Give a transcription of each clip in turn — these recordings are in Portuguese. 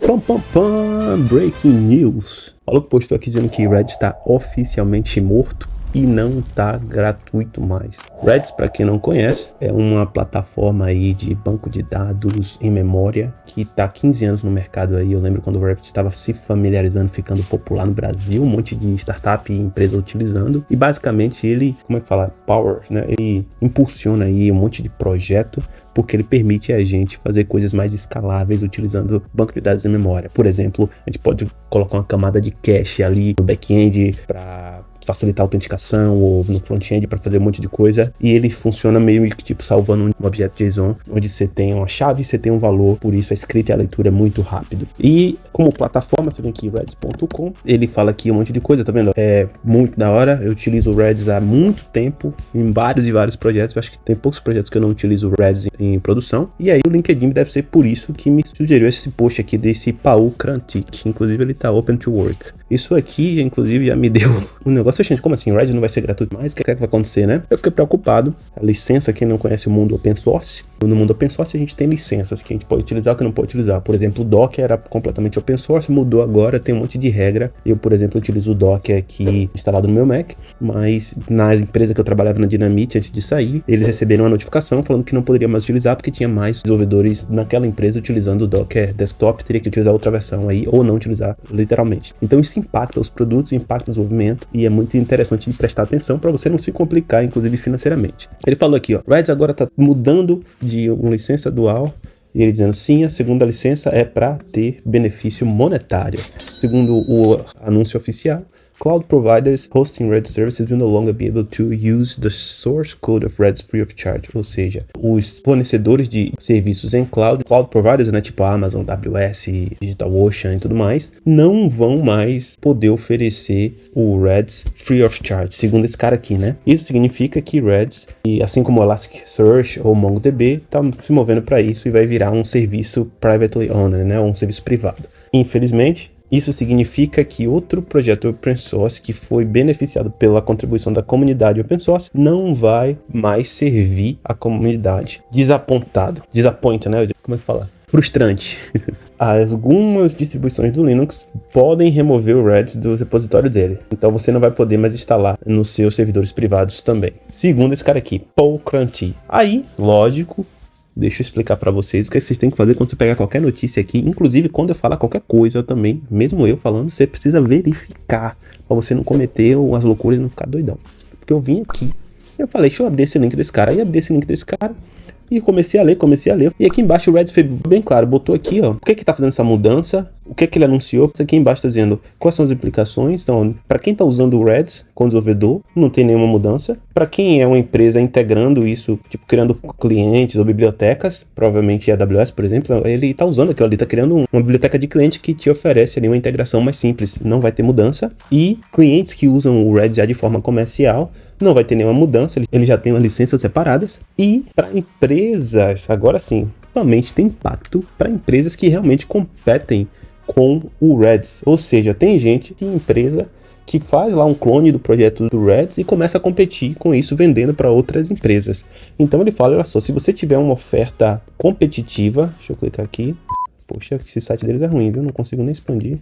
Pam, pam, pam, breaking news. O maluco postou aqui dizendo que Reddit está oficialmente morto e não tá gratuito mais. Reddit, para quem não conhece, é uma plataforma aí de banco de dados em memória que tá há 15 anos no mercado aí. Eu lembro quando o Reddit estava se familiarizando, ficando popular no Brasil, um monte de startup e empresa utilizando. E basicamente ele, como é que fala? Power, né? Ele impulsiona aí um monte de projeto porque ele permite a gente fazer coisas mais escaláveis utilizando banco de dados em memória. Por exemplo, a gente pode colocar uma camada de cache ali no back-end para facilitar a autenticação, ou no front-end para fazer um monte de coisa, e ele funciona meio que tipo salvando um objeto JSON, onde você tem uma chave e você tem um valor, por isso a escrita e a leitura é muito rápido. E como plataforma, você vem aqui Redis.com, ele fala aqui um monte de coisa, tá vendo? É muito da hora, eu utilizo o Redis há muito tempo, em vários e vários projetos, eu acho que tem poucos projetos que eu não utilizo o Redis em produção, e aí o LinkedIn deve ser por isso que me sugeriu esse post aqui desse Paul Krantic, inclusive ele tá open to work. Isso aqui, inclusive, já me deu um negócio, gente, como assim? O Reddit não vai ser gratuito mais? O que é que vai acontecer, né? Eu fiquei preocupado. A licença, quem não conhece o mundo open source, no mundo open source a gente tem licenças que a gente pode utilizar ou que não pode utilizar. Por exemplo, o Docker era completamente open source, mudou agora, tem um monte de regra. Eu, por exemplo, utilizo o Docker aqui instalado no meu Mac, mas na empresa que eu trabalhava na Dynamite, antes de sair, eles receberam uma notificação falando que não poderia mais utilizar porque tinha mais desenvolvedores naquela empresa utilizando o Docker Desktop, teria que utilizar outra versão aí, ou não utilizar literalmente. Então isso impacta os produtos, impacta o desenvolvimento, e é muito interessante de prestar atenção para você não se complicar, inclusive financeiramente. Ele falou aqui, ó, Redis agora está mudando de uma licença dual, e ele dizendo, sim, a segunda licença é para ter benefício monetário. Segundo o anúncio oficial, cloud providers hosting Redis services will no longer be able to use the source code of Redis free of charge. Ou seja, os fornecedores de serviços em cloud providers, né, tipo a Amazon, AWS, DigitalOcean e tudo mais, não vão mais poder oferecer o Redis free of charge, segundo esse cara aqui, né? Isso significa que Redis, e assim como o Elasticsearch ou MongoDB, está se movendo para isso e vai virar um serviço privately owned, né, um serviço privado. Infelizmente, isso significa que outro projeto open source que foi beneficiado pela contribuição da comunidade open source não vai mais servir a comunidade. Desapontado. Disappoint, né? Como é que fala? Frustrante. Algumas distribuições do Linux podem remover o Redis do repositório dele. Então você não vai poder mais instalar nos seus servidores privados também. Segundo esse cara aqui, Paul Krantic. Aí, lógico, deixa eu explicar para vocês o que vocês têm que fazer quando você pegar qualquer notícia aqui. Inclusive, quando eu falar qualquer coisa também, mesmo eu falando, você precisa verificar para você não cometer umas loucuras e não ficar doidão. Porque eu vim aqui, eu falei, deixa eu abrir esse link desse cara. Aí abri esse link desse cara e comecei a ler. E aqui embaixo o Redis fez bem claro, botou aqui, ó, por que tá fazendo essa mudança, o que ele anunciou. Aqui embaixo tá dizendo quais são as implicações. Então, para quem tá usando o Redis como desenvolvedor, não tem nenhuma mudança. Para quem é uma empresa integrando isso, tipo criando clientes ou bibliotecas, provavelmente a AWS, por exemplo, ele tá usando aquilo ali, tá criando uma biblioteca de cliente que te oferece ali uma integração mais simples, não vai ter mudança. E clientes que usam o Redis já de forma comercial, não vai ter nenhuma mudança, ele já tem umas licenças separadas. E para empresas, agora sim, somente tem impacto para empresas que realmente competem com o Redis. Ou seja, tem gente, tem empresa que faz lá um clone do projeto do Redis e começa a competir com isso, vendendo para outras empresas. Então ele fala, olha só, se você tiver uma oferta competitiva, deixa eu clicar aqui, poxa, esse site deles é ruim, viu? Não consigo nem expandir.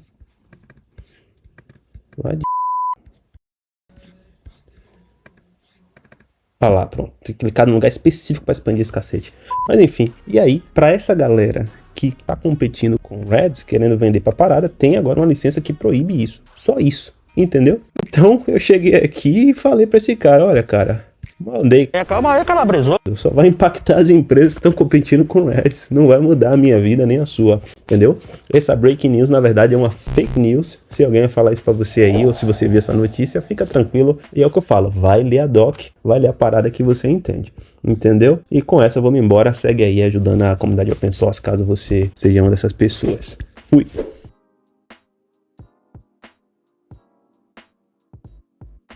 Ah lá, pronto, tem que clicar num lugar específico para expandir esse cacete. Mas enfim, e aí, para essa galera que tá competindo com o Redis, querendo vender pra parada, tem agora uma licença que proíbe isso. Só isso, entendeu? Então eu cheguei aqui e falei pra esse cara, olha cara, mandei. Calma aí, calabresou. Só vai impactar as empresas que estão competindo com o Redis. Não vai mudar a minha vida nem a sua, entendeu? Essa breaking news, na verdade, é uma fake news. Se alguém vai falar isso pra você aí, ou se você viu essa notícia, fica tranquilo. E é o que eu falo, vai ler a doc, vai ler a parada que você entende, entendeu? E com essa eu vou me embora, segue aí ajudando a comunidade open source, caso você seja uma dessas pessoas. Fui!